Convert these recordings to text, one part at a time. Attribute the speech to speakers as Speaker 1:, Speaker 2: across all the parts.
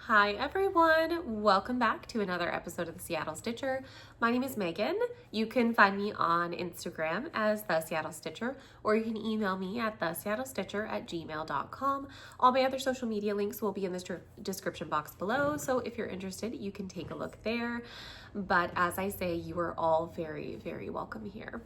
Speaker 1: Hi everyone, welcome back to another episode of the Seattle Stitcher. My name is Megan. You can find me on Instagram as The Seattle Stitcher, or you can email me at theseattlestitcher@gmail.com. All my other social media links will be in the description box below, so if you're interested, you can take a look there. But as I say, you are all very, very welcome here.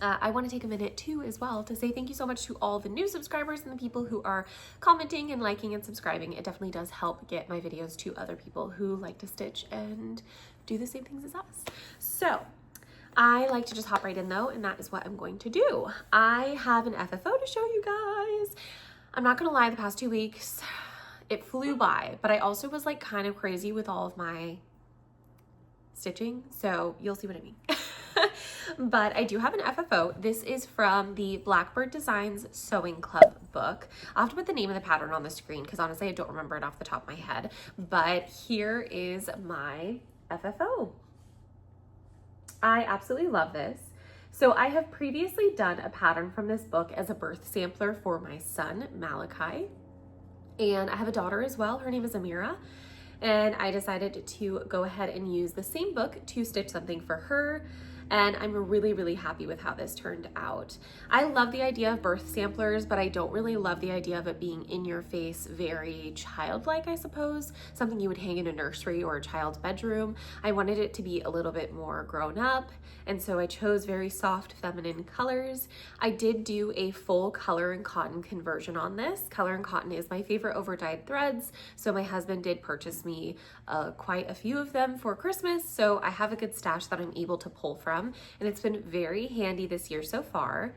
Speaker 1: I want to take a minute too as well to say thank you so much to all the new subscribers and the people who are commenting and liking and subscribing. It definitely does help get my videos to other people who like to stitch and do the same things as us. So I like to just hop right in though, and that is what I'm going to do. I have an FFO to show you guys. I'm not gonna lie, the past 2 weeks, it flew by, but I also was like kind of crazy with all of my stitching, so you'll see what I mean. But I do have an FFO. This is from the Blackbird Designs Sewing Club book. I'll have to put the name of the pattern on the screen because honestly I don't remember it off the top of my head. But here is my FFO. I absolutely love this. So I have previously done a pattern from this book as a birth sampler for my son, Malachi. And I have a daughter as well. Her name is Amira. And I decided to go ahead and use the same book to stitch something for her. And I'm really, really happy with how this turned out. I love the idea of birth samplers, but I don't really love the idea of it being in your face, very childlike, I suppose. Something you would hang in a nursery or a child's bedroom. I wanted it to be a little bit more grown up, and so I chose very soft, feminine colors. I did do a full color and cotton conversion on this. Color and cotton is my favorite over-dyed threads, so my husband did purchase me quite a few of them for Christmas, so I have a good stash that I'm able to pull from. And it's been very handy this year so far.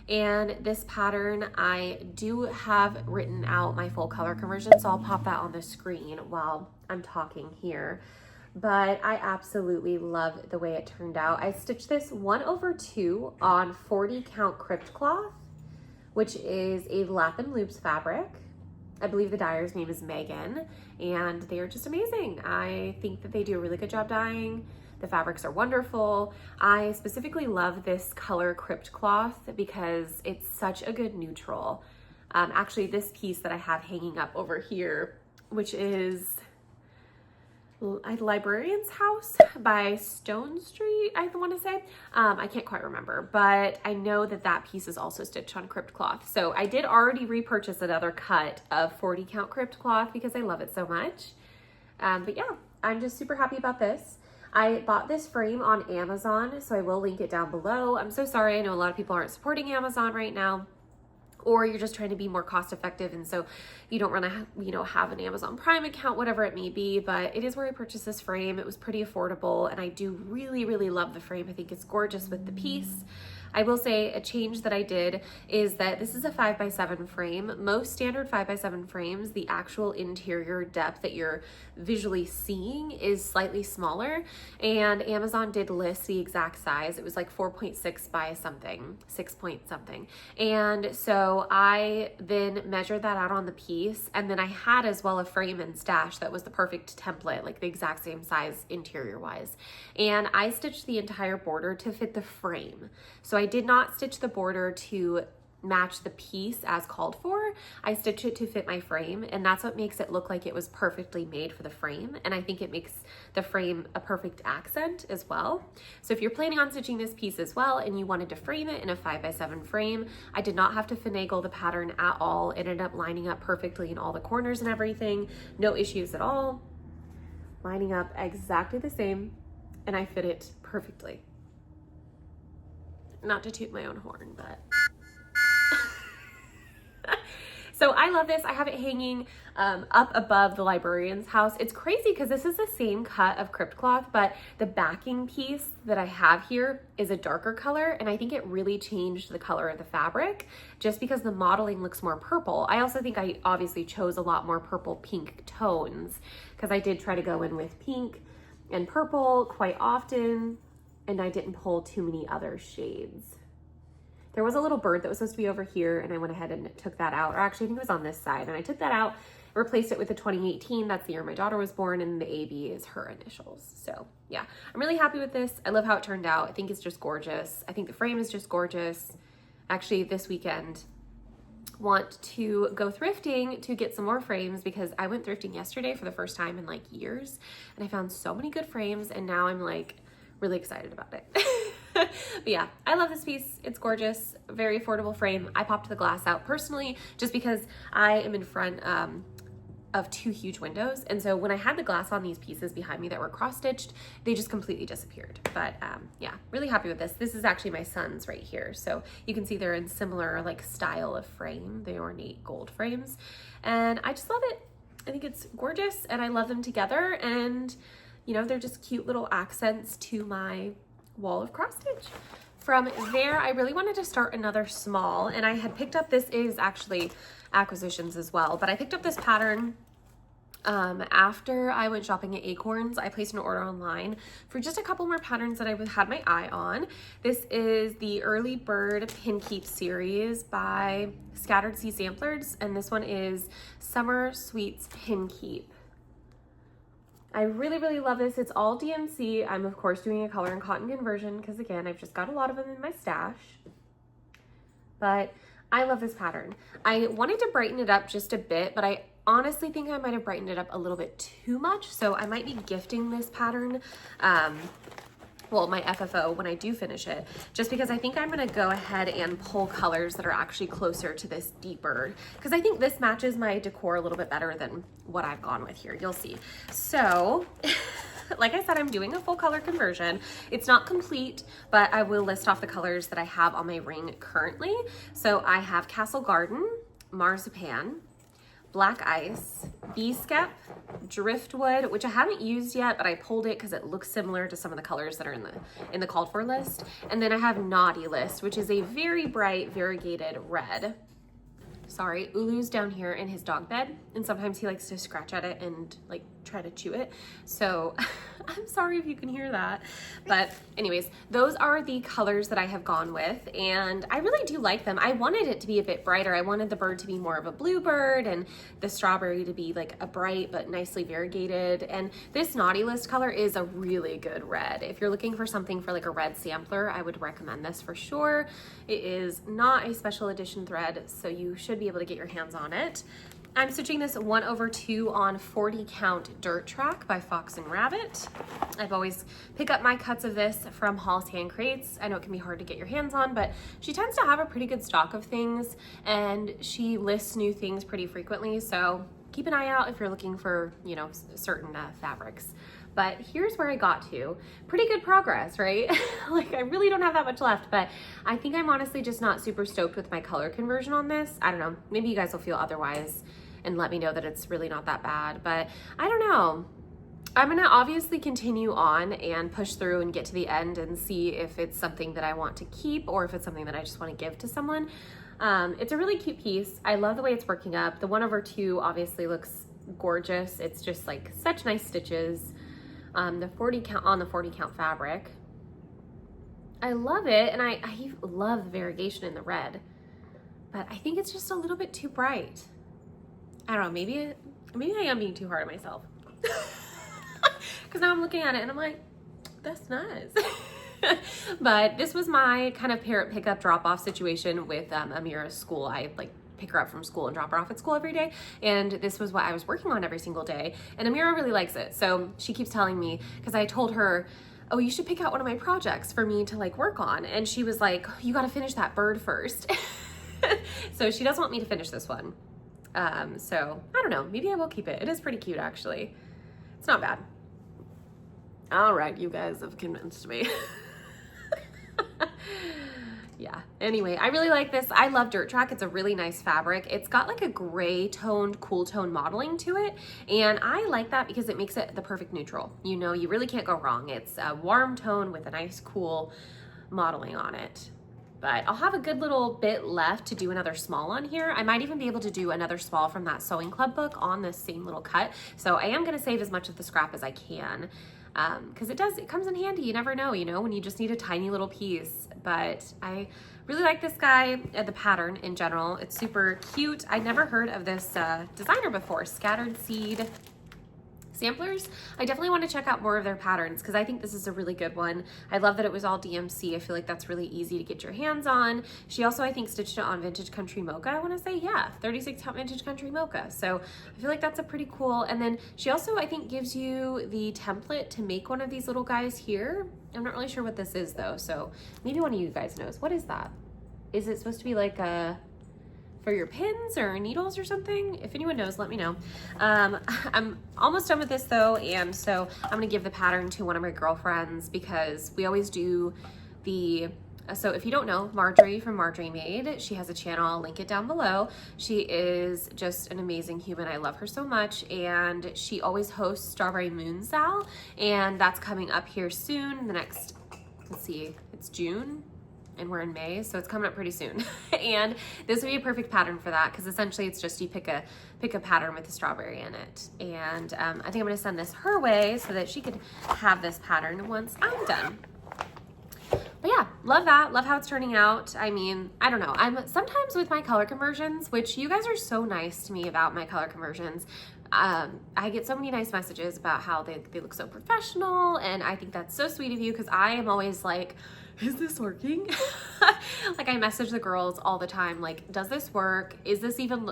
Speaker 1: And this pattern, I do have written out my full color conversion, so I'll pop that on the screen while I'm talking here. But I absolutely love the way it turned out. I stitched this 1/2 on 40 count crypt cloth, which is a lap and loops fabric. I believe the dyer's name is Megan, and they are just amazing. I think that they do a really good job dyeing. The fabrics are wonderful. I specifically love this color crypt cloth because it's such a good neutral. Actually, this piece that I have hanging up over here, which is Librarian's House by Stone Street, I want to say. I can't quite remember, but I know that that piece is also stitched on crypt cloth. So I did already repurchase another cut of 40 count crypt cloth because I love it so much. But yeah, I'm just super happy about this. I bought this frame on Amazon, so I will link it down below. I'm so sorry, I know a lot of people aren't supporting Amazon right now, or you're just trying to be more cost effective, and so you don't want to have an Amazon Prime account, whatever it may be, but it is where I purchased this frame. It was pretty affordable, and I do really, really love the frame. I think it's gorgeous with the piece. I will say a change that I did is that this is a 5x7 frame. Most standard 5x7 frames, the actual interior depth that you're visually seeing is slightly smaller, and Amazon did list the exact size. It was like 4.6 by something, 6 point something. And so I then measured that out on the piece, and then I had as well a frame and stash that was the perfect template, like the exact same size interior wise. And I stitched the entire border to fit the frame. So I did not stitch the border to match the piece as called for. I stitched it to fit my frame, and that's what makes it look like it was perfectly made for the frame. And I think it makes the frame a perfect accent as well. So if you're planning on stitching this piece as well and you wanted to frame it in a 5x7 frame, I did not have to finagle the pattern at all. It ended up lining up perfectly in all the corners and everything. No issues at all. Lining up exactly the same, and I fit it perfectly. Not to toot my own horn, but so I love this. I have it hanging up above the Librarian's House. It's crazy because this is the same cut of crypt cloth, but the backing piece that I have here is a darker color, and I think it really changed the color of the fabric just because the modeling looks more purple. I also think I obviously chose a lot more purple pink tones because I did try to go in with pink and purple quite often, and I didn't pull too many other shades. There was a little bird that was supposed to be over here, and I went ahead and took that out. Or actually, I think it was on this side, and I took that out, replaced it with the 2018. That's the year my daughter was born, and the AB is her initials. So yeah, I'm really happy with this. I love how it turned out. I think it's just gorgeous. I think the frame is just gorgeous. Actually, this weekend, want to go thrifting to get some more frames because I went thrifting yesterday for the first time in like years and I found so many good frames and now I'm like really excited about it. But yeah, I love this piece. It's gorgeous, very affordable frame. I popped the glass out personally just because I am in front of two huge windows. And so when I had the glass on these pieces behind me that were cross-stitched, they just completely disappeared. But yeah, really happy with this. This is actually my son's right here. So you can see they're in similar like style of frame, the ornate gold frames. And I just love it. I think it's gorgeous and I love them together. And you know, they're just cute little accents to my wall of cross stitch. From there, I really wanted to start another small, and I had picked up, this is actually acquisitions as well, but I picked up this pattern after I went shopping at Acorns. I placed an order online for just a couple more patterns that I had my eye on. This is the Early Bird Pin Keep series by Scattered Sea Samplers, and this one is Summer Sweets Pin Keep. I really, really love this. It's all DMC. I'm of course doing a color and cotton conversion because again, I've just got a lot of them in my stash. But I love this pattern. I wanted to brighten it up just a bit, but I honestly think I might have brightened it up a little bit too much. So I might be gifting this pattern, well, my FFO when I do finish it, just because I think I'm gonna go ahead and pull colors that are actually closer to this deeper, because I think this matches my decor a little bit better than what I've gone with here. You'll see. So, like I said, I'm doing a full color conversion. It's not complete, but I will list off the colors that I have on my ring currently. So I have Castle Garden, Marzipan, Black Ice, Bee-Skep, Driftwood, which I haven't used yet, but I pulled it because it looks similar to some of the colors that are in the called for list. And then I have Naughty List, which is a very bright variegated red. Sorry, Ulu's down here in his dog bed, and sometimes he likes to scratch at it and like try to chew it. So I'm sorry if you can hear that. But anyways, those are the colors that I have gone with, and I really do like them. I wanted it to be a bit brighter. I wanted the bird to be more of a bluebird and the strawberry to be like a bright but nicely variegated. And this Naughty List color is a really good red. If you're looking for something for like a red sampler, I would recommend this for sure. It is not a special edition thread, so you should be able to get your hands on it. I'm stitching this 1/2 on 40 count Dirt Track by Fox and Rabbit. I've always picked up my cuts of this from Hall's Hand Crates. I know it can be hard to get your hands on, but she tends to have a pretty good stock of things and she lists new things pretty frequently. So keep an eye out if you're looking for, you know, certain fabrics. But here's where I got to. Pretty good progress, right? Like I really don't have that much left, but I think I'm honestly just not super stoked with my color conversion on this. I don't know, maybe you guys will feel otherwise and let me know that it's really not that bad, but I don't know. I'm gonna obviously continue on and push through and get to the end and see if it's something that I want to keep or if it's something that I just want to give to someone. It's a really cute piece. I love the way it's working up. The 1/2 obviously looks gorgeous. It's just like such nice stitches. The 40 count on the 40 count fabric. I love it, and I love the variegation in the red, but I think it's just a little bit too bright. I don't know, maybe I am being too hard on myself. Because now I'm looking at it and I'm like, that's nice. But this was my kind of parent pickup drop-off situation with Amira's school. I like pick her up from school and drop her off at school every day, and this was what I was working on every single day, and Amira really likes it. So she keeps telling me, because I told her, oh, you should pick out one of my projects for me to like work on, and she was like, you got to finish that bird first. So she does want me to finish this one. So I don't know, maybe I will keep it. It is pretty cute, actually. It's not bad. All right, you guys have convinced me. Yeah, anyway, I really like this. I love Dirt Track. It's a really nice fabric. It's got like a gray toned, cool tone modeling to it, and I like that because it makes it the perfect neutral. You know, you really can't go wrong. It's a warm tone with a nice, cool modeling on it. But I'll have a good little bit left to do another small on here. I might even be able to do another small from that Sewing Club book on this same little cut. So I am gonna save as much of the scrap as I can, because it comes in handy. You never know, you know, when you just need a tiny little piece. But I really like this guy, the pattern in general. It's super cute. I'd never heard of this designer before, Scattered Seed samplers, I definitely want to check out more of their patterns because I think this is a really good one. I love that it was all DMC. I feel like that's really easy to get your hands on. She also, I think, stitched it on Vintage Country Mocha. I want to say, yeah, 36 count Vintage Country Mocha. So I feel like that's a pretty cool. And then she also, I think, gives you the template to make one of these little guys here. I'm not really sure what this is though. So maybe one of you guys knows. What is that? Is it supposed to be like a for your pins or needles or something? If anyone knows, let me know. I'm almost done with this though, and so I'm gonna give the pattern to one of my girlfriends because we always do the, so if you don't know, Marjorie from Marjorie Made, she has a channel, I'll link it down below. She is just an amazing human. I love her so much, and she always hosts Strawberry Moon Sal, and that's coming up here soon. The next, let's see, it's June, and we're in May, so it's coming up pretty soon. And this would be a perfect pattern for that because essentially it's just you pick a pattern with a strawberry in it. And I think I'm gonna send this her way so that she could have this pattern once I'm done. But yeah, love that. Love how it's turning out. I mean, I don't know. I'm sometimes with my color conversions, which you guys are so nice to me about my color conversions. I get so many nice messages about how they look so professional, and I think that's so sweet of you because I am always like, is this working? Like I message the girls all the time, like, does this work? Does this even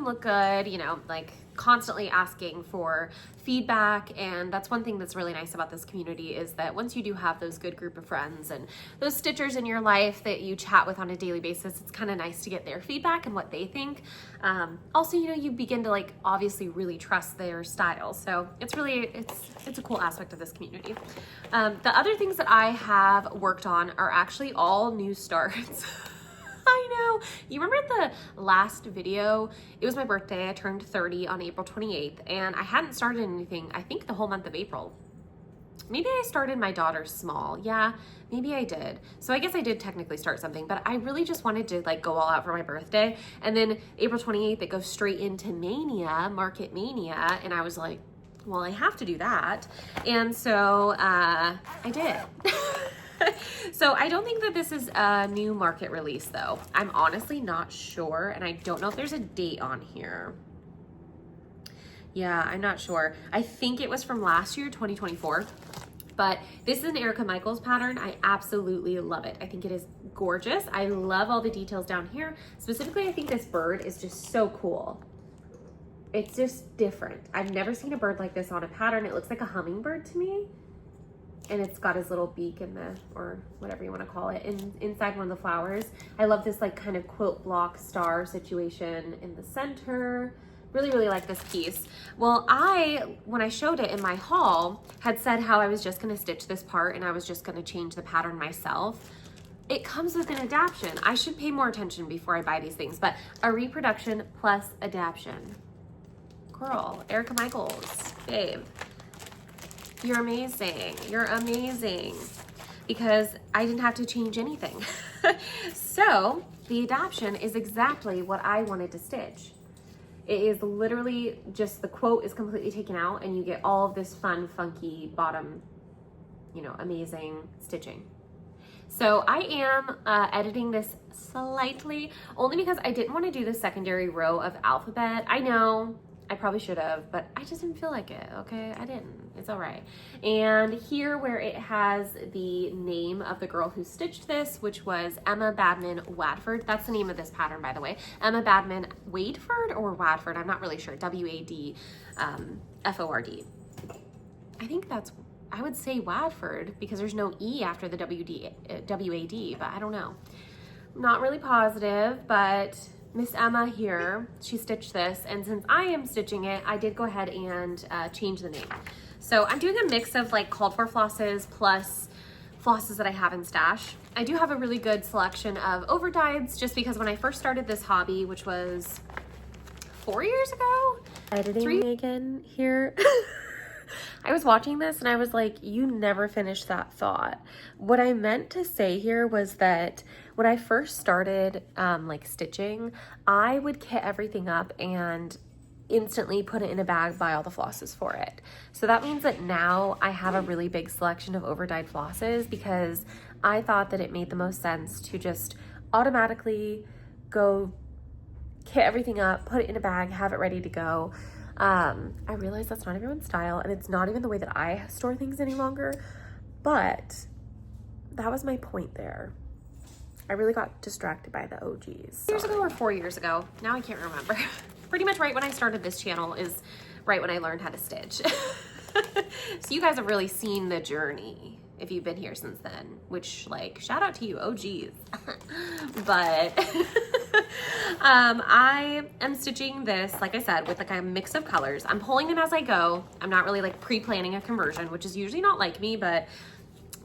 Speaker 1: look good? You know, like constantly asking for feedback. And that's one thing that's really nice about this community is that once you do have those good group of friends and those stitchers in your life that you chat with on a daily basis, it's kind of nice to get their feedback and what they think. Also, you know, you begin to like obviously really trust their style. So it's really, it's a cool aspect of this community. The other things that I have worked on are actually all new starts. I know. You remember the last video? It was my birthday. I turned 30 on April 28th, and I hadn't started anything, I think, the whole month of April. Maybe I started my daughter's small. Yeah, maybe I did. So I guess I did technically start something, but I really just wanted to like go all out for my birthday. And then April 28th, it goes straight into Mania, Market Mania, and I was like, well, I have to do that. And so I did. So I don't think that this is a new market release though. I'm honestly not sure, and I don't know if there's a date on here. Yeah, I'm not sure. I think it was from last year, 2024. But this is an Erica Michaels pattern. I absolutely love it. I think it is gorgeous. I love all the details down here. Specifically, I think this bird is just so cool. It's just different. I've never seen a bird like this on a pattern. It looks like a hummingbird to me. And it's got his little beak in the, or whatever you want to call it, inside one of the flowers. I love this like kind of quilt block star situation in the center. Really, really like this piece. Well, when I showed it in my haul, had said how I was just gonna stitch this part and I was just gonna change the pattern myself. It comes with an adaption. I should pay more attention before I buy these things, but a reproduction plus adaption. Girl, Erica Michaels, babe. You're amazing. You're amazing. Because I didn't have to change anything. So the adaption is exactly what I wanted to stitch. It is literally just the quote is completely taken out and you get all of this fun, funky bottom, you know, amazing stitching. So I am editing this slightly, only because I didn't want to do the secondary row of alphabet. I know I probably should have, but I just didn't feel like it, okay? I didn't. It's all right. And here where it has the name of the girl who stitched this, which was Emma Badman Wadford. That's the name of this pattern, by the way. Emma Badman Wadford or Wadford, I'm not really sure. W-A-D F-O-R-D. I think that's, I would say Wadford because there's no E after the W-A-D, but I don't know. I'm not really positive, but Miss Emma here, she stitched this, and since I am stitching it, I did go ahead and change the name. So I'm doing a mix of like called for flosses plus flosses that I have in stash. I do have a really good selection of overdyes just because when I first started this hobby, which was 4 years ago, editing Megan here, I was watching this and I was like, you never finished that thought. What I meant to say here was that when I first started like stitching, I would kit everything up and instantly put it in a bag, buy all the flosses for it. So that means that now I have a really big selection of overdyed flosses because I thought that it made the most sense to just automatically go kit everything up, put it in a bag, have it ready to go. I realize that's not everyone's style, and it's not even the way that I store things any longer, but that was my point there. I really got distracted by the OGs. Years ago or 4 years ago, now I can't remember. Pretty much right when I started this channel is right when I learned how to stitch. So you guys have really seen the journey if you've been here since then, which, like, shout out to you, OGs. But I am stitching this, like I said, with like a mix of colors. I'm pulling them as I go. I'm not really like pre-planning a conversion, which is usually not like me, but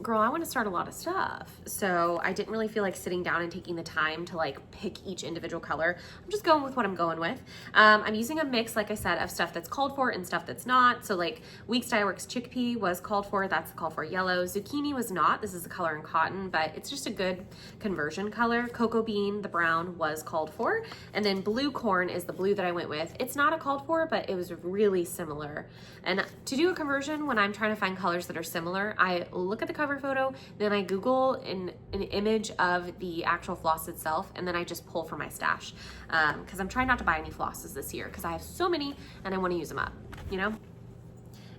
Speaker 1: girl, I want to start a lot of stuff. So I didn't really feel like sitting down and taking the time to like pick each individual color. I'm just going with what I'm going with. I'm using a mix, like I said, of stuff that's called for and stuff that's not. So like Weeks Dye Works chickpea was called for. That's called for yellow. Zucchini was not. This is a color in cotton, but it's just a good conversion color. Cocoa bean, the brown, was called for. And then blue corn is the blue that I went with. It's not a called for, but it was really similar. And to do a conversion, when I'm trying to find colors that are similar, I look at the cover photo, then I Google an image of the actual floss itself, and then I just pull from my stash. Because I'm trying not to buy any flosses this year because I have so many and I want to use them up, you know?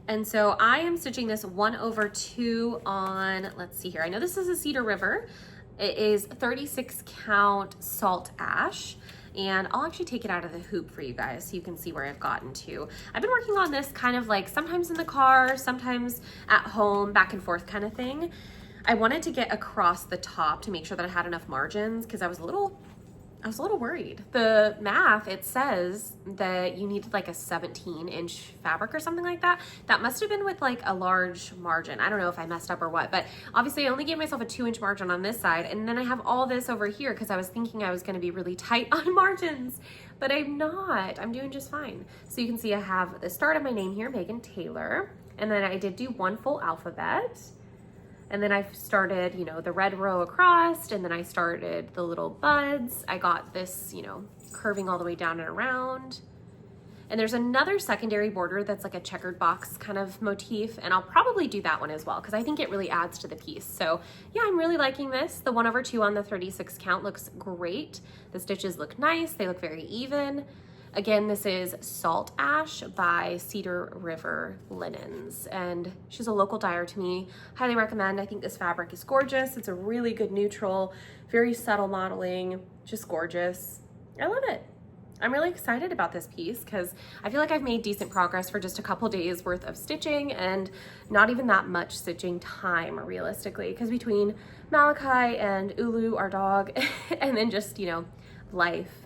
Speaker 1: And so I am stitching this 1/2 on, let's see here. I know this is a Cedar River. It is 36 count salt ash. And I'll actually take it out of the hoop for you guys so you can see where I've gotten to. I've been working on this kind of like sometimes in the car, sometimes at home, back and forth kind of thing. I wanted to get across the top to make sure that I had enough margins because I was a little worried. The math, it says that you needed like a 17-inch fabric or something like that. That must have been with like a large margin. I don't know if I messed up or what, but obviously I only gave myself a 2-inch margin on this side, and then I have all this over here because I was thinking I was gonna be really tight on margins, but I'm not. I'm doing just fine. So you can see I have the start of my name here, Megan Taylor, and then I did do one full alphabet. And then I started, you know, the red row across, and then I started the little buds. I got this, you know, curving all the way down and around. And there's another secondary border that's like a checkered box kind of motif, and I'll probably do that one as well because I think it really adds to the piece. So yeah, I'm really liking this. The 1/2 on the 36 count looks great. The stitches look nice. They look very even. Again, this is Salt Ash by Cedar River Linens, and she's a local dyer to me. Highly recommend. I think this fabric is gorgeous. It's a really good neutral, very subtle modeling, just gorgeous. I love it. I'm really excited about this piece because I feel like I've made decent progress for just a couple days worth of stitching and not even that much stitching time realistically, because between Malachi and Ulu, our dog, and then just, you know, life,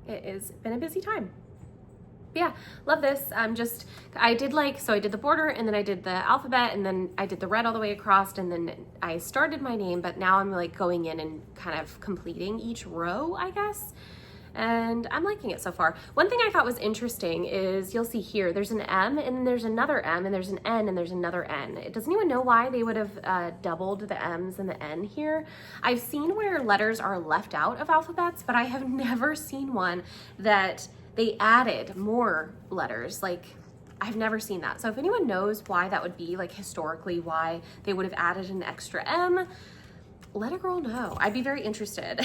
Speaker 1: it has been a busy time. But yeah, love this. I did the border, and then I did the alphabet, and then I did the red all the way across, and then I started my name, but now I'm like going in and kind of completing each row, I guess. And I'm liking it so far. One thing I thought was interesting is you'll see here, there's an M, and then there's another M, and there's an N, and there's another N. Does anyone know why they would have doubled the M's and the N here? I've seen where letters are left out of alphabets, but I have never seen one that they added more letters. Like, I've never seen that. So if anyone knows why that would be, like historically why they would have added an extra M, let a girl know. I'd be very interested.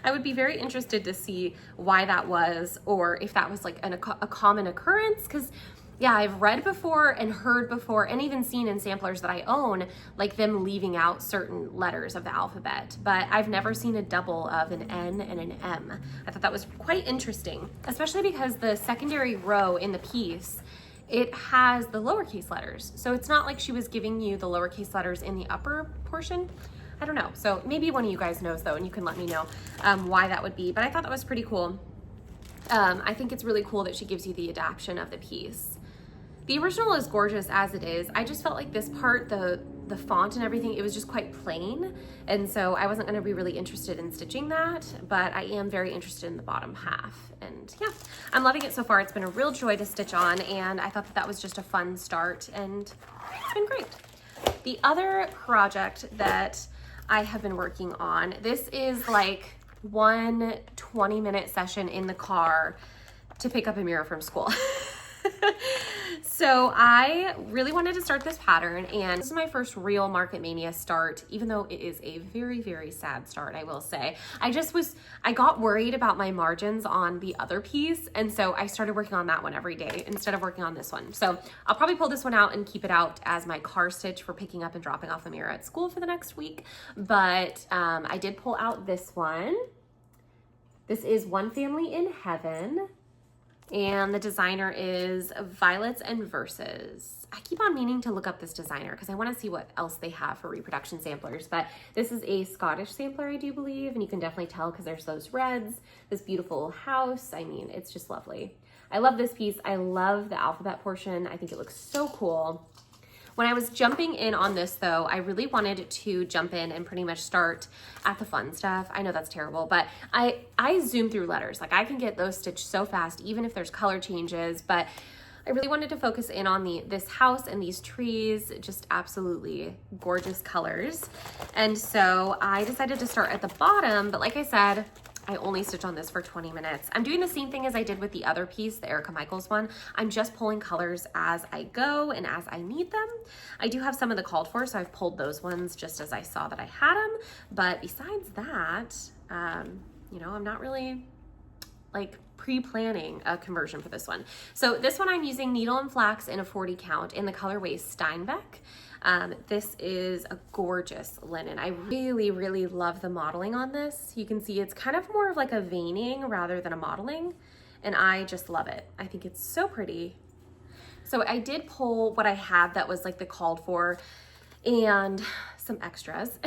Speaker 1: I would be very interested to see why that was, or if that was like a common occurrence. Because yeah, I've read before and heard before and even seen in samplers that I own, like them leaving out certain letters of the alphabet, but I've never seen a double of an N and an M. I thought that was quite interesting, especially because the secondary row in the piece, it has the lowercase letters. So it's not like she was giving you the lowercase letters in the upper portion. I don't know. So maybe one of you guys knows though, and you can let me know why that would be. But I thought that was pretty cool. I think it's really cool that she gives you the adaptation of the piece. The original is gorgeous as it is. I just felt like this part, the font and everything, it was just quite plain. And so I wasn't gonna be really interested in stitching that, but I am very interested in the bottom half. And yeah, I'm loving it so far. It's been a real joy to stitch on, and I thought that was just a fun start, and it's been great. The other project that I have been working on, this is like one 20-minute session in the car to pick up a mirror from school. So I really wanted to start this pattern, and this is my first real Market Mania start, even though it is a very, very sad start, I will say. I got worried about my margins on the other piece, and so I started working on that one every day instead of working on this one. So I'll probably pull this one out and keep it out as my car stitch for picking up and dropping off the mirror at school for the next week. But I did pull out this one. This is One Family in Heaven. And the designer is Violets and Verses. I keep on meaning to look up this designer because I want to see what else they have for reproduction samplers. But this is a Scottish sampler, I do believe. And you can definitely tell because there's those reds, this beautiful house. I mean, it's just lovely. I love this piece. I love the alphabet portion. I think it looks so cool. When I was jumping in on this though, I really wanted to jump in and pretty much start at the fun stuff. I know that's terrible, but I zoom through letters. Like I can get those stitched so fast, even if there's color changes, but I really wanted to focus in on this house and these trees, just absolutely gorgeous colors. And so I decided to start at the bottom, but like I said, I only stitch on this for 20 minutes. I'm doing the same thing as I did with the other piece, the Erica Michaels one. I'm just pulling colors as I go and as I need them. I do have some of the called for, so I've pulled those ones just as I saw that I had them. But besides that, you know, I'm not really like pre-planning a conversion for this one. So this one I'm using needle and flax in a 40 count in the colorway Steinbeck. This is a gorgeous linen. I really, really love the modeling on this. You can see it's kind of more of like a veining rather than a modeling, and I just love it. I think it's so pretty. So I did pull what I had that was like the called for and some extras.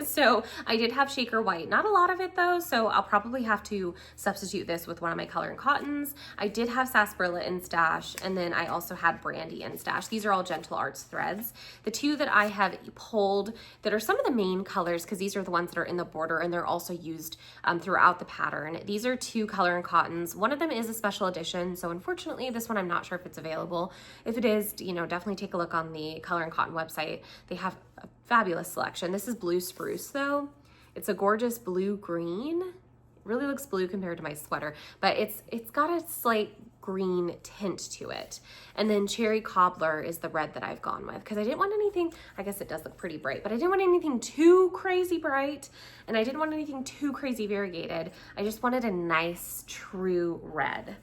Speaker 1: So I did have Shaker White, not a lot of it though, so I'll probably have to substitute this with one of my color and cottons. I did have Sarsaparilla in stash, and then I also had Brandy in stash. These are all Gentle Arts threads. The two that I have pulled that are some of the main colors, because these are the ones that are in the border and they're also used throughout the pattern. These are two color and cottons. One of them is a special edition, so unfortunately this one I'm not sure if it's available. If it is, you know, definitely take a look on the Color and Cotton website. They have a fabulous selection. This is Blue Spruce though. It's a gorgeous blue-green. It really looks blue compared to my sweater, but it's got a slight green tint to it. And then Cherry Cobbler is the red that I've gone with because I didn't want anything, I guess it does look pretty bright, but I didn't want anything too crazy bright and I didn't want anything too crazy variegated. I just wanted a nice true red.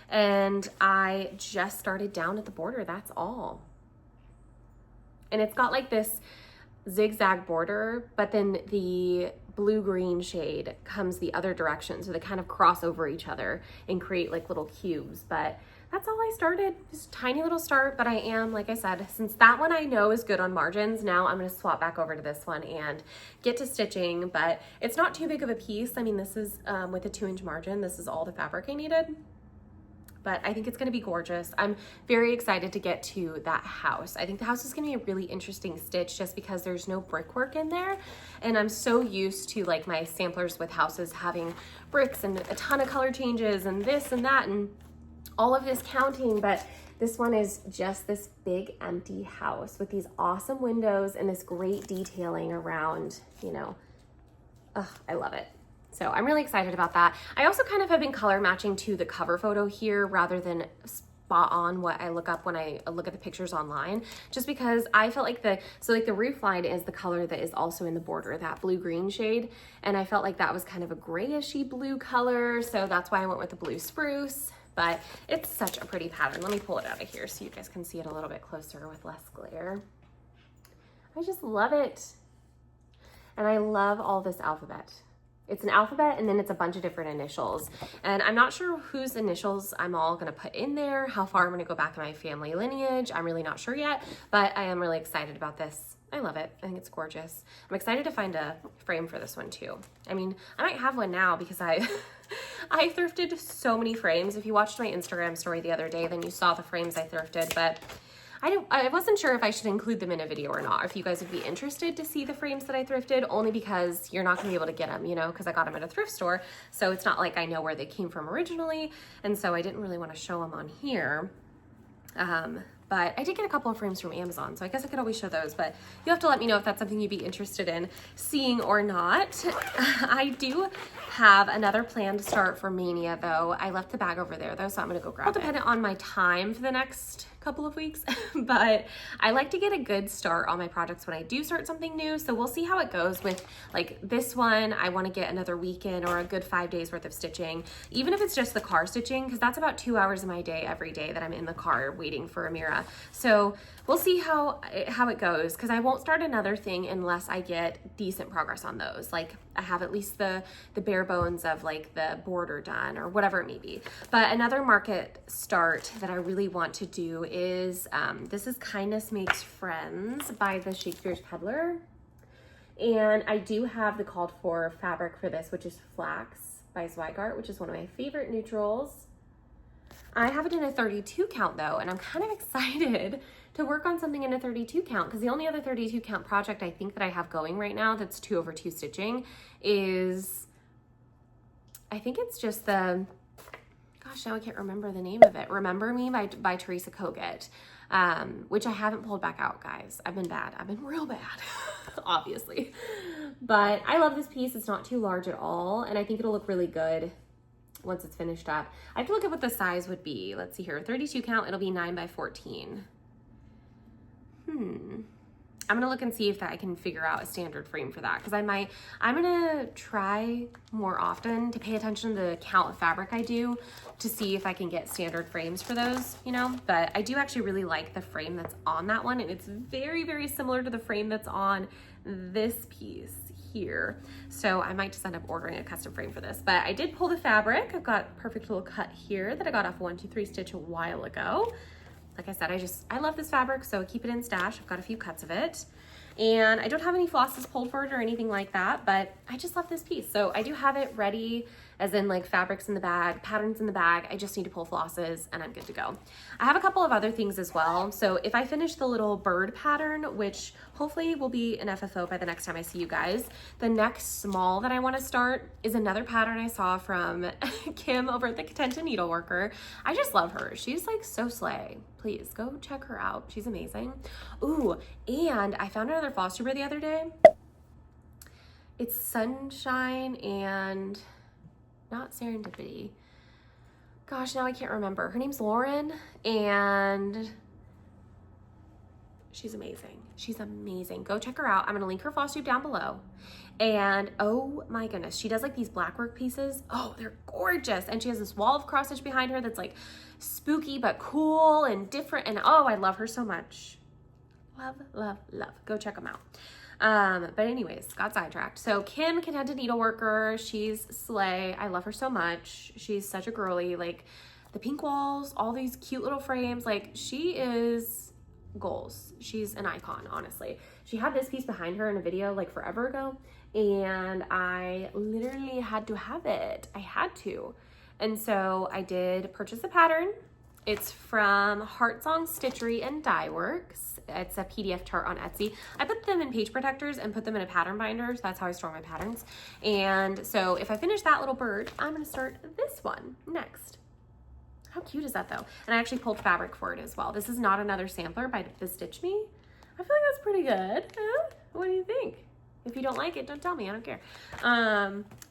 Speaker 1: And I just started down at the border, that's all. And it's got like this zigzag border, but then the blue-green shade comes the other direction. So they kind of cross over each other and create like little cubes. But that's all I started, just tiny little start. But I am, like I said, since that one I know is good on margins, now I'm gonna swap back over to this one and get to stitching. But it's not too big of a piece. I mean, this is with a 2-inch margin. This is all the fabric I needed. But I think it's gonna be gorgeous. I'm very excited to get to that house. I think the house is gonna be a really interesting stitch just because there's no brickwork in there. And I'm so used to like my samplers with houses having bricks and a ton of color changes and this and that and all of this counting, but this one is just this big empty house with these awesome windows and this great detailing around, you know, I love it. So I'm really excited about that. I also kind of have been color matching to the cover photo here rather than spot on what I look up when I look at the pictures online, just because I felt like the roof line is the color that is also in the border, that blue-green shade. And I felt like that was kind of a grayishy blue color. So that's why I went with the Blue Spruce, but it's such a pretty pattern. Let me pull it out of here so you guys can see it a little bit closer with less glare. I just love it. And I love all this alphabet. It's an alphabet and then it's a bunch of different initials. And I'm not sure whose initials I'm all gonna put in there, how far I'm gonna go back in my family lineage. I'm really not sure yet, but I am really excited about this. I love it. I think it's gorgeous. I'm excited to find a frame for this one too. I mean, I might have one now because I thrifted so many frames. If you watched my Instagram story the other day, then you saw the frames I thrifted, but I wasn't sure if I should include them in a video or not, if you guys would be interested to see the frames that I thrifted, only because you're not gonna be able to get them, you know, because I got them at a thrift store. So it's not like I know where they came from originally. And so I didn't really want to show them on here. But I did get a couple of frames from Amazon, so I guess I could always show those, but you'll have to let me know if that's something you'd be interested in seeing or not. I do have another plan to start for Mania though. I left the bag over there though, so I'm gonna go grab it. Dependent on my time for the next couple of weeks, but I like to get a good start on my projects when I do start something new. So we'll see how it goes with like this one. I want to get another weekend or a good 5 days worth of stitching, even if it's just the car stitching, because that's about 2 hours of my day every day that I'm in the car waiting for Amira. So we'll see how it goes, because I won't start another thing unless I get decent progress on those. Like I have at least the bare bones of like the border done or whatever it may be. But another market start that I really want to do is, this is Kindness Makes Friends by the Shakespeare's Peddler. And I do have the called for fabric for this, which is Flax by Zweigart, which is one of my favorite neutrals. I have it in a 32 count though, and I'm kind of excited to work on something in a 32 count, because the only other 32 count project I think that I have going right now that's 2/2 stitching is, I think it's just the, gosh, now I can't remember the name of it. Remember Me by Teresa Kogut, which I haven't pulled back out, guys. I've been bad. I've been real bad, obviously. But I love this piece. It's not too large at all, and I think it'll look really good once it's finished up. I have to look at what the size would be. Let's see here. 32 count, it'll be 9x14. I'm gonna look and see if I can figure out a standard frame for that, because I'm gonna try more often to pay attention to the count of fabric I do to see if I can get standard frames for those, you know. But I do actually really like the frame that's on that one, and it's very, very similar to the frame that's on this piece here. So I might just end up ordering a custom frame for this. But I did pull the fabric. I've got a perfect little cut here that I got off 1-2-3 Stitch a while ago. Like I said, I love this fabric, so keep it in stash. I've got a few cuts of it. And I don't have any flosses pulled for it or anything like that, but I just love this piece. So I do have it ready, as in like fabrics in the bag, patterns in the bag. I just need to pull flosses and I'm good to go. I have a couple of other things as well. So if I finish the little bird pattern, which hopefully will be an FFO by the next time I see you guys, the next small that I want to start is another pattern I saw from Kim over at the Contented Needleworker. I just love her. She's like so slay. Please go check her out. She's amazing. Ooh, and I found another Flosstuber the other day. It's Sunshine and not Serendipity. Gosh, now I can't remember. Her name's Lauren, and she's amazing. She's amazing. Go check her out. I'm gonna link her Flosstube down below. And oh my goodness, she does like these black work pieces. Oh, they're gorgeous. And she has this wall of cross stitch behind her that's like spooky but cool and different. And oh, I love her so much. Love, love, love. Go check them out. But anyways, got sidetracked. So Kim, Contented Needleworker, she's slay. I love her so much. She's such a girly. Like the pink walls, all these cute little frames. Like she is goals. She's an icon, honestly. She had this piece behind her in a video like forever ago, and I literally had to have it. I had to. And so I did purchase the pattern. It's from Heartsong Stitchery and Dye Works. It's a PDF chart on Etsy. I put them in page protectors and put them in a pattern binder. So that's how I store my patterns. And so if I finish that little bird, I'm going to start this one next. How cute is that though? And I actually pulled fabric for it as well. This is not another sampler by the Stitch Me. I feel like that's pretty good. What do you think? If you don't like it, don't tell me. I don't care.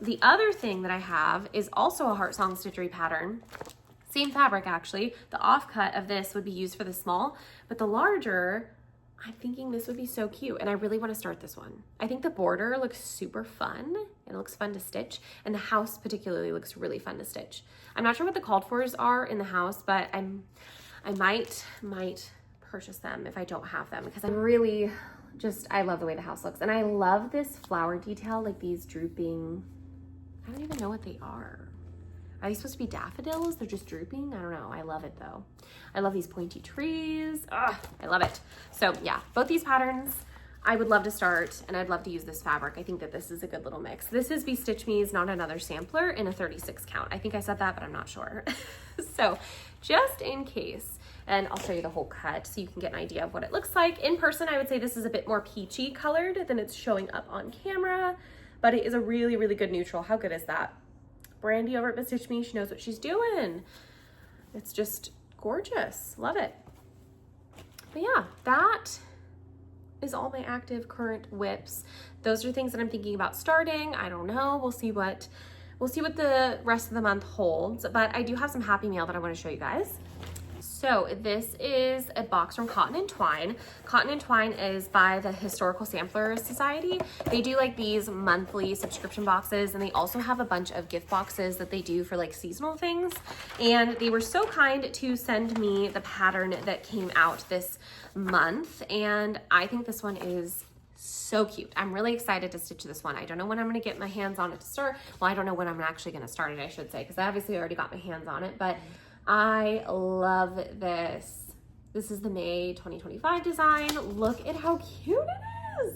Speaker 1: The other thing that I have is also a Heartsong Stitchery pattern. Same fabric, actually. The offcut of this would be used for the small, but the larger, I'm thinking this would be so cute, and I really want to start this one. I think the border looks super fun, and it looks fun to stitch, and the house particularly looks really fun to stitch. I'm not sure what the called fors are in the house, but I might purchase them if I don't have them, because I'm really I love the way the house looks. And I love this flower detail, like these drooping, I don't even know what they are. Are these supposed to be daffodils? They're just drooping? I don't know. I love it though. I love these pointy trees. Ugh, I love it. So yeah, both these patterns I would love to start, and I'd love to use this fabric. I think that this is a good little mix. This is Be Stitch Me's Not Another Sampler in a 36 count. I think I said that, but I'm not sure. So just in case, and I'll show you the whole cut so you can get an idea of what it looks like. In person, I would say this is a bit more peachy colored than it's showing up on camera, but it is a really, really good neutral. How good is that? Brandy over at Be Stitch Me, she knows what she's doing. It's just gorgeous. Love it. But yeah, that is all my active current whips. Those are things that I'm thinking about starting. I don't know. We'll see what the rest of the month holds, but I do have some happy mail that I want to show you guys. So this is a box from Cotton and Twine. Cotton and Twine is by the Historical Sampler Society. They do like these monthly subscription boxes, and they also have a bunch of gift boxes that they do for like seasonal things. And they were so kind to send me the pattern that came out this month, and I think this one is so cute. I'm really excited to stitch this one. I don't know when I'm gonna get my hands on it to start. Well, I don't know when I'm actually gonna start it, I should say, because I obviously already got my hands on it, but I love this. This is the May 2025 design. Look at how cute it is.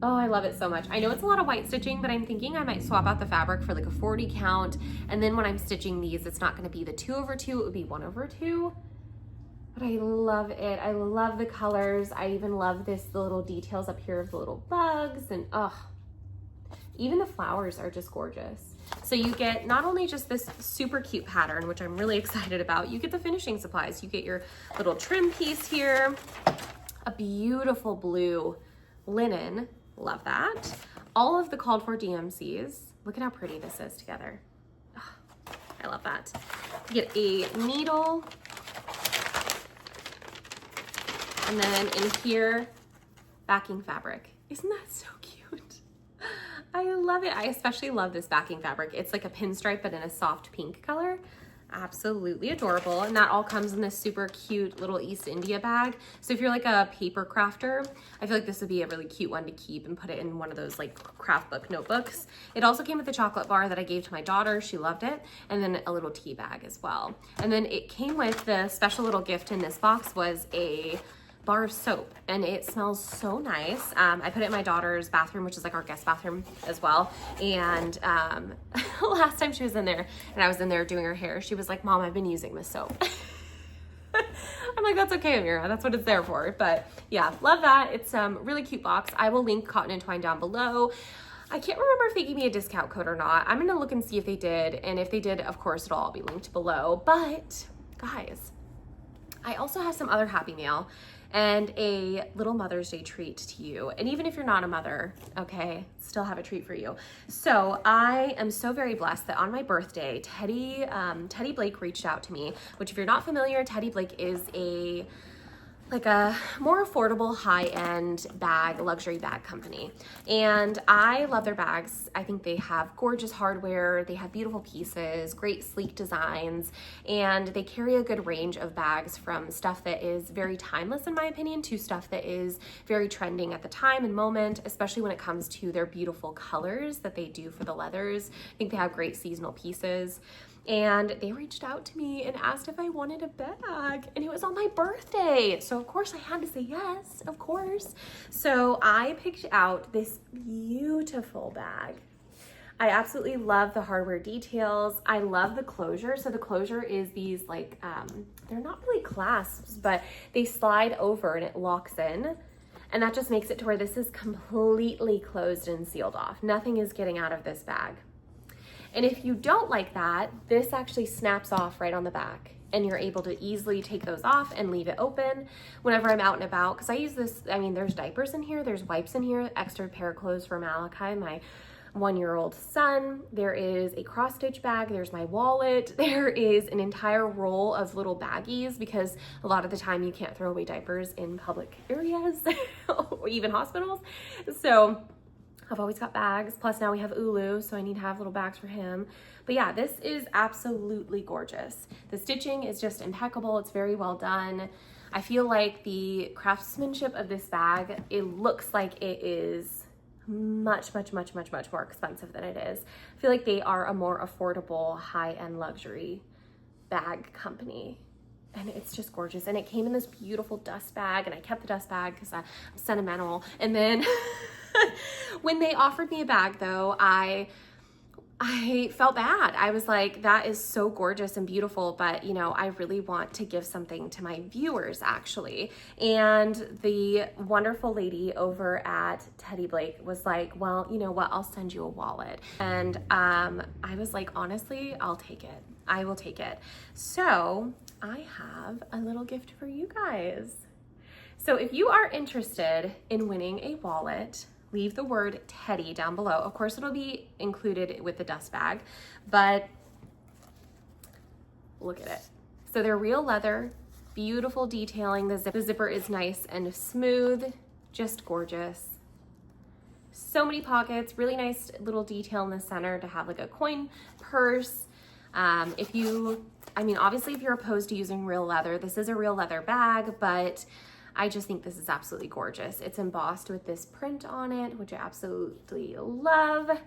Speaker 1: Oh, I love it so much. I know it's a lot of white stitching, but I'm thinking I might swap out the fabric for like a 40 count. And then when I'm stitching these, it's not gonna be the 2/2, it would be 1/2. But I love it. I love the colors. I even love this, the little details up here of the little bugs, and even the flowers are just gorgeous. So you get not only just this super cute pattern, which I'm really excited about, you get the finishing supplies. You get your little trim piece here, a beautiful blue linen, love that. All of the called for DMCs. Look at how pretty this is together. I love that. You get a needle, and then in here, backing fabric. Isn't that so cute? I love it. I especially love this backing fabric. It's like a pinstripe, but in a soft pink color. Absolutely adorable. And that all comes in this super cute little East India bag. So if you're like a paper crafter, I feel like this would be a really cute one to keep and put it in one of those like craft book notebooks. It also came with a chocolate bar that I gave to my daughter. She loved it. And then a little tea bag as well. And then it came with the special little gift in this box was a bar of soap, and it smells so nice. I put it in my daughter's bathroom, which is like our guest bathroom as well. And last time she was in there and I was in there doing her hair, she was like, "Mom, I've been using this soap." I'm like, that's okay, Amira, that's what it's there for. But yeah, love that. It's really cute box. I will link Cotton and Twine down below. I can't remember if they gave me a discount code or not. I'm gonna look and see if they did, and if they did, of course it'll all be linked below. But guys, I also have some other happy mail and a little Mother's Day treat to you. And even if you're not a mother, okay, still have a treat for you. So I am so very blessed that on my birthday, Teddy Blake reached out to me, which if you're not familiar, Teddy Blake is a more affordable high-end bag, luxury bag company. And I love their bags. I think they have gorgeous hardware, they have beautiful pieces, great sleek designs, and they carry a good range of bags from stuff that is very timeless in my opinion to stuff that is very trending at the time and moment, especially when it comes to their beautiful colors that they do for the leathers. I think they have great seasonal pieces. And they reached out to me and asked if I wanted a bag, and it was on my birthday. So of course I had to say yes, of course. So I picked out this beautiful bag. I absolutely love the hardware details. I love the closure. So the closure is these like, they're not really clasps, but they slide over and it locks in. And that just makes it to where this is completely closed and sealed off. Nothing is getting out of this bag. And if you don't like that, this actually snaps off right on the back, and you're able to easily take those off and leave it open whenever I'm out and about. Because I use this, I mean, there's diapers in here, there's wipes in here, extra pair of clothes for Malachi, my 1-year-old son. There is a cross stitch bag, there's my wallet, there is an entire roll of little baggies, because a lot of the time you can't throw away diapers in public areas or even hospitals. So I've always got bags, plus now we have Ulu, so I need to have little bags for him. But yeah, this is absolutely gorgeous. The stitching is just impeccable, it's very well done. I feel like the craftsmanship of this bag, it looks like it is much more expensive than it is. I feel like they are a more affordable, high-end luxury bag company. And it's just gorgeous. And it came in this beautiful dust bag, and I kept the dust bag because I'm sentimental. And then when they offered me a bag though, I felt bad. I was like, that is so gorgeous and beautiful, but you know, I really want to give something to my viewers actually. And the wonderful lady over at Teddy Blake was like, well, you know what, I'll send you a wallet. And I was like, honestly, I'll take it. I will take it. So I have a little gift for you guys. So if you are interested in winning a wallet, leave the word Teddy down below. Of course, it'll be included with the dust bag, but look at it. So they're real leather, beautiful detailing. The zipper is nice and smooth, just gorgeous. So many pockets, really nice little detail in the center to have like a coin purse. Obviously if you're opposed to using real leather, this is a real leather bag, but I just think this is absolutely gorgeous. It's embossed with this print on it, which I absolutely love.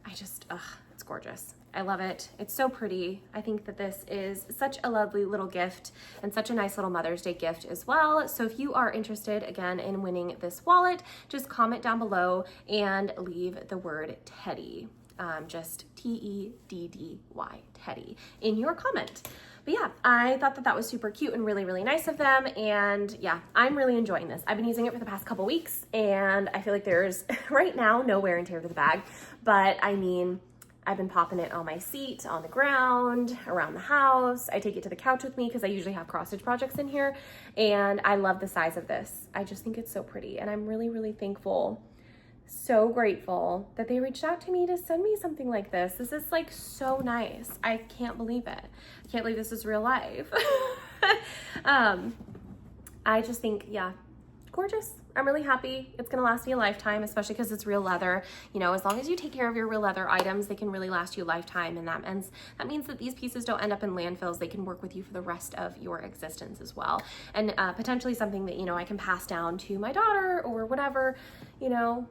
Speaker 1: It's gorgeous. I love it. It's so pretty. I think that this is such a lovely little gift and such a nice little Mother's Day gift as well. So if you are interested, again, in winning this wallet, just comment down below and leave the word Teddy, just T-E-D-D-Y, Teddy, in your comment. But yeah, I thought that that was super cute and really, really nice of them. And yeah, I'm really enjoying this. I've been using it for the past couple weeks and I feel like there's right now no wear and tear to the bag, but I mean, I've been popping it on my seat, on the ground, around the house. I take it to the couch with me because I usually have cross stitch projects in here. And I love the size of this. I just think it's so pretty. And I'm really, really thankful, so grateful that they reached out to me to send me something like this. This is like so nice. I can't believe it. I can't believe this is real life. I just think, yeah, gorgeous. I'm really happy. It's gonna last me a lifetime, especially because it's real leather. You know, as long as you take care of your real leather items, they can really last you a lifetime. And that means that these pieces don't end up in landfills. They can work with you for the rest of your existence as well. And potentially something that, you know, I can pass down to my daughter or whatever, you know.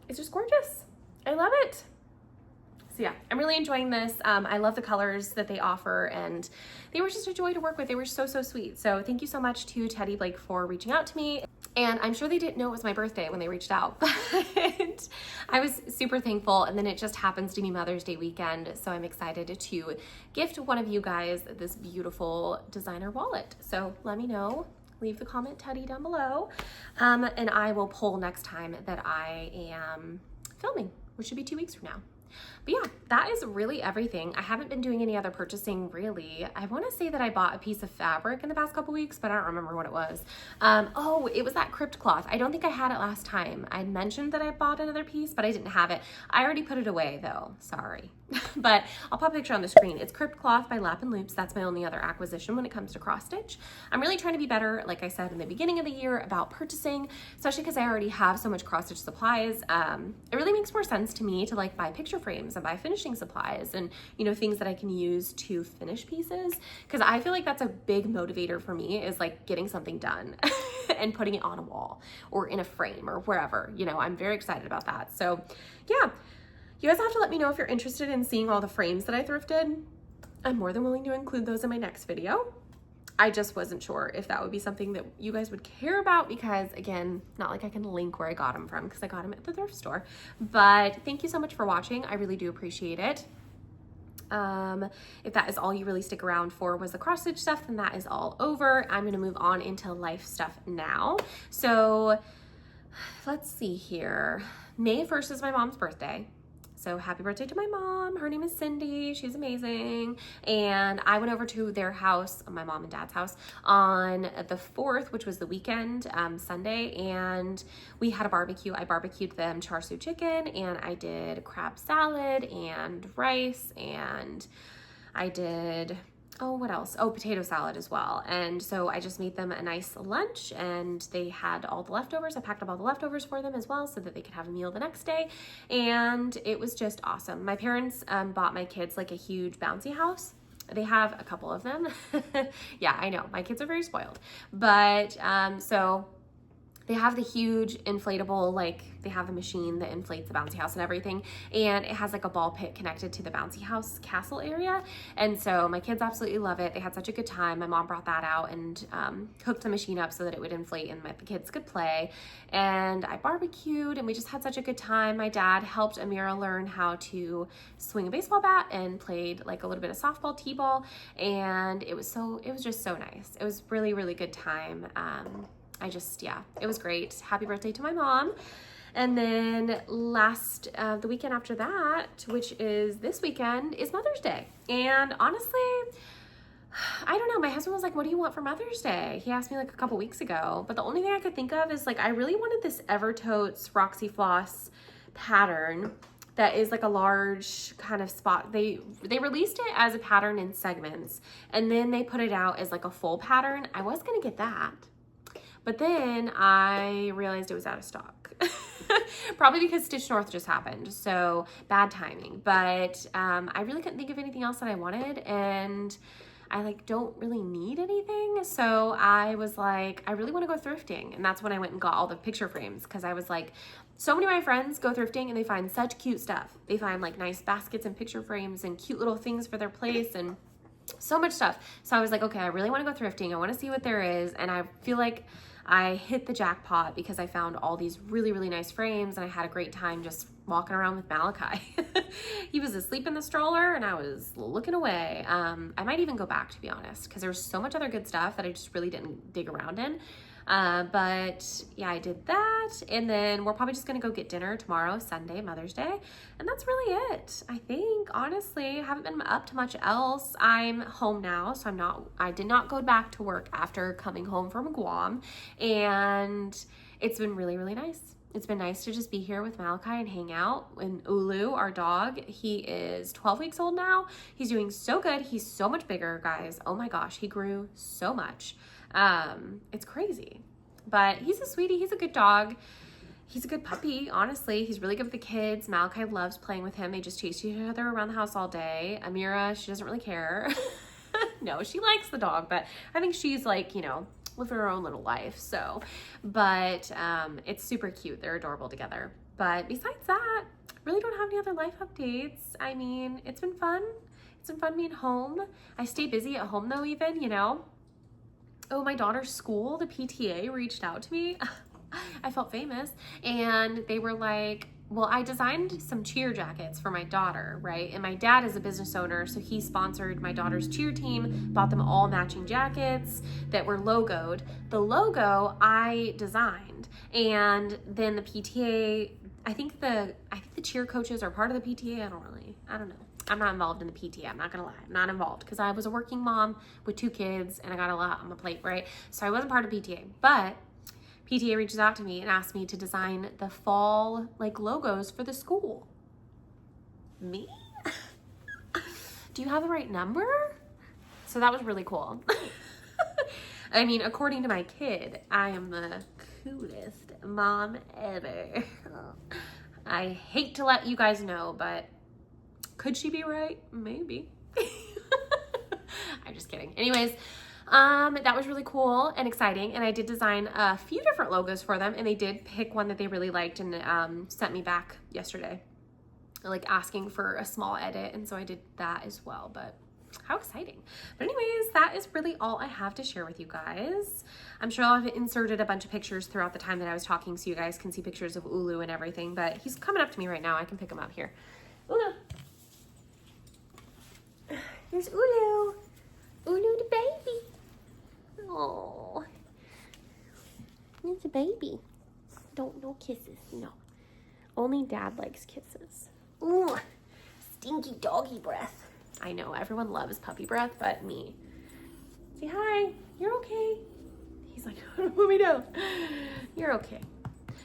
Speaker 1: It's just gorgeous. I love it. So yeah, I'm really enjoying this. I love the colors that they offer and they were just a joy to work with. They were so, so sweet. So thank you so much to Teddy Blake for reaching out to me. And I'm sure they didn't know it was my birthday when they reached out, but I was super thankful. And then it just happens to be Mother's Day weekend. So I'm excited to gift one of you guys this beautiful designer wallet. So let me know. Leave the comment Teddy down below. And I will poll next time that I am filming, which should be 2 weeks from now. But yeah, that is really everything. I haven't been doing any other purchasing really. I want to say that I bought a piece of fabric in the past couple weeks, but I don't remember what it was. Oh, it was that crypt cloth. I don't think I had it last time. I mentioned that I bought another piece, but I didn't have it. I already put it away though, sorry. But I'll pop a picture on the screen. It's Crypt Cloth by Lap and Loops. That's my only other acquisition when it comes to cross stitch. I'm really trying to be better, like I said in the beginning of the year, about purchasing, especially because I already have so much cross stitch supplies. It really makes more sense to me to like buy picture frames and buy finishing supplies and, you know, things that I can use to finish pieces. Because I feel like that's a big motivator for me, is like getting something done and putting it on a wall or in a frame or wherever. You know, I'm very excited about that. So yeah. You guys have to let me know if you're interested in seeing all the frames that I thrifted. I'm more than willing to include those in my next video. I just wasn't sure if that would be something that you guys would care about because, again, not like I can link where I got them from because I got them at the thrift store. But thank you so much for watching. I really do appreciate it. If that is all you really stick around for was the cross stitch stuff, then that is all over. I'm going to move on into life stuff now. So let's see here. May 1st is my mom's birthday. So happy birthday to my mom. Her name is Cindy. She's amazing. And I went over to their house, my mom and dad's house, on the 4th, which was the weekend, Sunday, and we had a barbecue. I barbecued them char siu chicken, and I did crab salad and rice, and I did, oh, what else? Oh, potato salad as well. And so I just made them a nice lunch and they had all the leftovers. I packed up all the leftovers for them as well so that they could have a meal the next day. And it was just awesome. My parents bought my kids like a huge bouncy house. They have a couple of them. Yeah, I know. My kids are very spoiled. But so they have the huge inflatable, like they have the machine that inflates the bouncy house and everything. And it has like a ball pit connected to the bouncy house castle area. And so my kids absolutely love it. They had such a good time. My mom brought that out and hooked the machine up so that it would inflate and the kids could play. And I barbecued and we just had such a good time. My dad helped Amira learn how to swing a baseball bat and played like a little bit of softball, t-ball. And it was just so nice. It was really, really good time. Yeah, it was great. Happy birthday to my mom. And then the weekend after that, which is this weekend, is Mother's Day. And honestly, I don't know. My husband was like, what do you want for Mother's Day? He asked me like a couple weeks ago, but the only thing I could think of is like, I really wanted this Evertotes Roxy Floss pattern that is like a large kind of spot. They released it as a pattern in segments, and then they put it out as like a full pattern. I was gonna get that, but then I realized it was out of stock. Probably because Stitch North just happened, so bad timing. But I really couldn't think of anything else that I wanted, and I like don't really need anything. So I was like, I really want to go thrifting, and that's when I went and got all the picture frames, because I was like, so many of my friends go thrifting and they find such cute stuff. They find like nice baskets and picture frames and cute little things for their place and so much stuff. So I was like, okay, I really want to go thrifting. I want to see what there is, and I feel like I hit the jackpot because I found all these really, really nice frames, and I had a great time just walking around with Malachi. He was asleep in the stroller and I was looking away. I might even go back, to be honest, because there's so much other good stuff that I just really didn't dig around in. But yeah, I did that, and then we're probably just gonna go get dinner tomorrow, Sunday, Mother's Day, and that's really it. I think, honestly, I haven't been up to much else. I'm home now, so I did not go back to work after coming home from Guam, and it's been really, really nice. It's been nice to just be here with Malachi and hang out. And Ulu, our dog, he is 12 weeks old now. He's doing so good. He's so much bigger, guys. Oh my gosh, he grew so much. It's crazy, but he's a sweetie. He's a good dog. He's a good puppy, honestly. He's really good with the kids. Malachi loves playing with him. They just chase each other around the house all day. Amira, she doesn't really care. No, she likes the dog, but I think she's like, you know, living her own little life. So, but it's super cute. They're adorable together. But besides that, really don't have any other life updates. I mean, it's been fun. It's been fun being home. I stay busy at home though, even, you know. Oh, my daughter's school, the PTA reached out to me. I felt famous, and they were like, well, I designed some cheer jackets for my daughter, right? And my dad is a business owner, so he sponsored my daughter's cheer team, bought them all matching jackets that were logoed. The logo I designed, and then the PTA, I think the cheer coaches are part of the PTA. I don't know. I'm not involved in the PTA. I'm not gonna lie. I'm not involved because I was a working mom with 2 kids and I got a lot on my plate, right? So I wasn't part of PTA, but PTA reaches out to me and asked me to design the fall like logos for the school. Me? Do you have the right number? So that was really cool. I mean, according to my kid, I am the coolest mom ever. I hate to let you guys know, but could she be right? Maybe. I'm just kidding. Anyways, that was really cool and exciting, and I did design a few different logos for them, and they did pick one that they really liked and sent me back yesterday, like asking for a small edit, and so I did that as well. But how exciting. But anyways, that is really all I have to share with you guys. I'm sure I'll have inserted a bunch of pictures throughout the time that I was talking so you guys can see pictures of Ulu and everything, but he's coming up to me right now. I can pick him up here. Ulu. Here's Ulu. Ulu the baby. Oh, he's a baby. No kisses, no. Only dad likes kisses. Ooh, stinky doggy breath. I know, everyone loves puppy breath, but me. Say hi, you're okay. He's like, don't put me down. You're okay.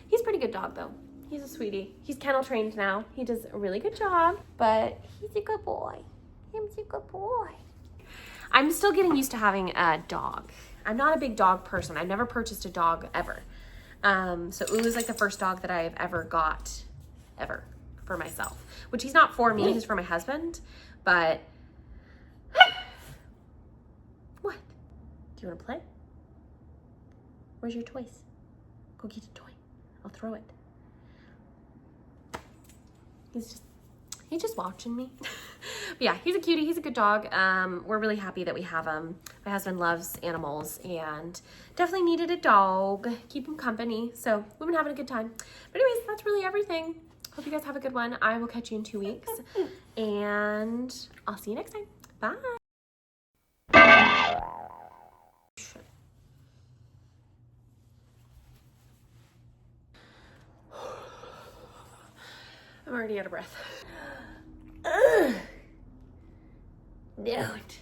Speaker 1: He's a pretty good dog though. He's a sweetie. He's kennel trained now. He does a really good job, but he's a good boy. He's a good boy. I'm still getting used to having a dog. I'm not a big dog person. I've never purchased a dog ever. So Ulu's like the first dog that I've ever got ever for myself, which he's not for me, he's for my husband, but what? Do you want to play? Where's your toys? Go get a toy. I'll throw it. He's just watching me. But yeah, he's a cutie. He's a good dog. We're really happy that we have him. My husband loves animals and definitely needed a dog. Keep him company. So we've been having a good time. But anyways, that's really everything. Hope you guys have a good one. I will catch you in 2 weeks. And I'll see you next time. Bye. I'm already out of breath. Don't.